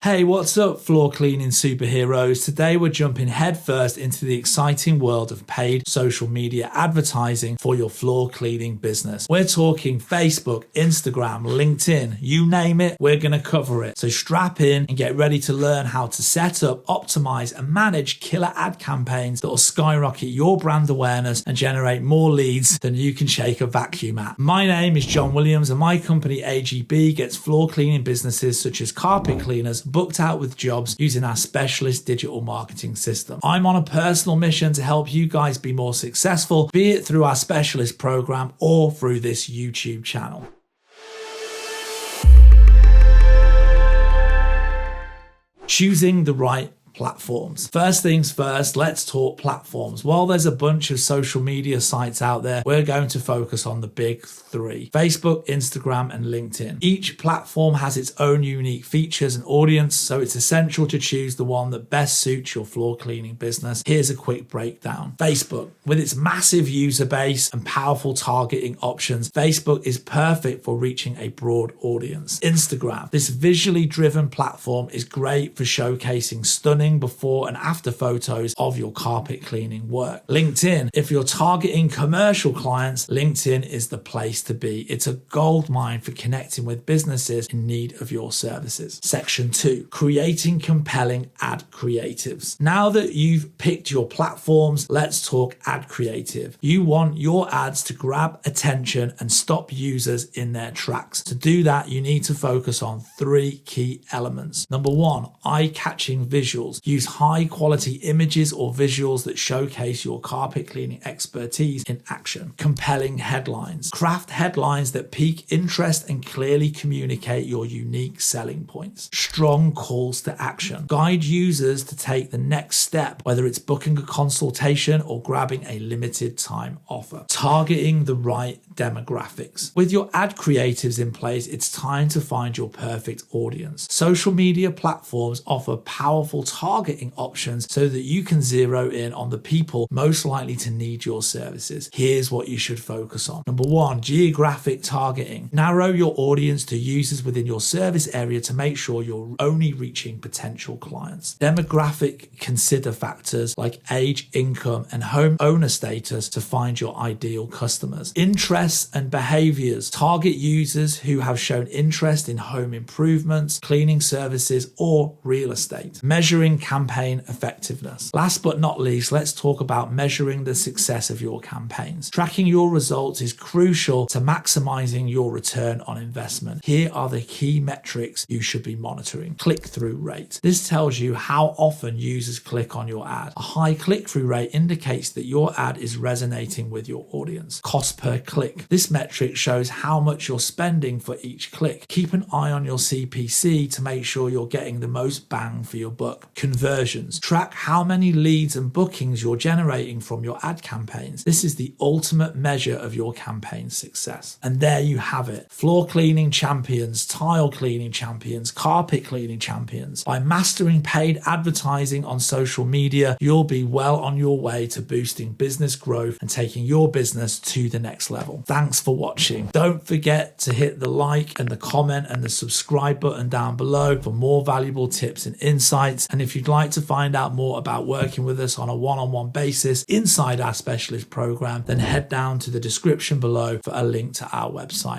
Hey, what's up, floor cleaning superheroes? Today we're jumping headfirst into the exciting world of paid social media advertising for your floor cleaning business. We're talking Facebook, Instagram, LinkedIn, you name it, we're going to cover it. So strap in and get ready to learn how to set up, optimize, and manage killer ad campaigns that will skyrocket your brand awareness and generate more leads than you can shake a vacuum at. My name is John Williams, and my company AGB gets floor cleaning businesses such as carpet cleaners booked out with jobs using our specialist digital marketing system. I'm on a personal mission to help you guys be more successful, be it through our specialist program or through this YouTube channel. Choosing the right platforms. First things first, let's talk platforms. While there's a bunch of social media sites out there, we're going to focus on the big three: Facebook, Instagram, and LinkedIn. Each platform has its own unique features and audience, so it's essential to choose the one that best suits your floor cleaning business. Here's a quick breakdown. Facebook. With its massive user base and powerful targeting options, Facebook is perfect for reaching a broad audience. Instagram. This visually driven platform is great for showcasing stunning before and after photos of your carpet cleaning work. LinkedIn. If you're targeting commercial clients, LinkedIn is the place to be. It's a gold mine for connecting with businesses in need of your services. Section 2. Creating compelling ad creatives. Now that you've picked your platforms, let's talk ad creative. You want your ads to grab attention and stop users in their tracks. To do that, you need to focus on three key elements. Number one, eye-catching visuals. Use high quality images or visuals that showcase your carpet cleaning expertise in action. Compelling headlines. Craft headlines that pique interest and clearly communicate your unique selling points. Strong calls to action. Guide users to take the next step, whether it's booking a consultation or grabbing a limited time offer. Targeting the right demographics. With your ad creatives in place, it's time to find your perfect audience. Social media platforms offer powerful targeting options so that you can zero in on the people most likely to need your services. Here's what you should focus on. Number one, geographic targeting. Narrow your audience to users within your service area to make sure you're only reaching potential clients. Demographic. Consider factors like age, income, and home owner status to find your ideal customers. Interests and behaviors. Target users who have shown interest in home improvements, cleaning services, or real estate. Measuring campaign effectiveness. Last but not least, let's talk about measuring the success of your campaigns. Tracking your results is crucial to maximizing your return on investment. Here are the key metrics you should be monitoring. Click-through rate. This tells you how often users click on your ad. A high click-through rate indicates that your ad is resonating with your audience. Cost per click. This metric shows how much you're spending for each click. Keep an eye on your CPC to make sure you're getting the most bang for your buck. Conversions. Track how many leads and bookings you're generating from your ad campaigns. This is the ultimate measure of your campaign success. And there you have it. Floor cleaning champions, tile cleaning champions, carpet cleaning champions. By mastering paid advertising on social media, you'll be well on your way to boosting business growth and taking your business to the next level. Thanks for watching. Don't forget to hit the like and the comment and the subscribe button down below for more valuable tips and insights. And if you'd like to find out more about working with us on a one-on-one basis inside our specialist program, then head down to the description below for a link to our website.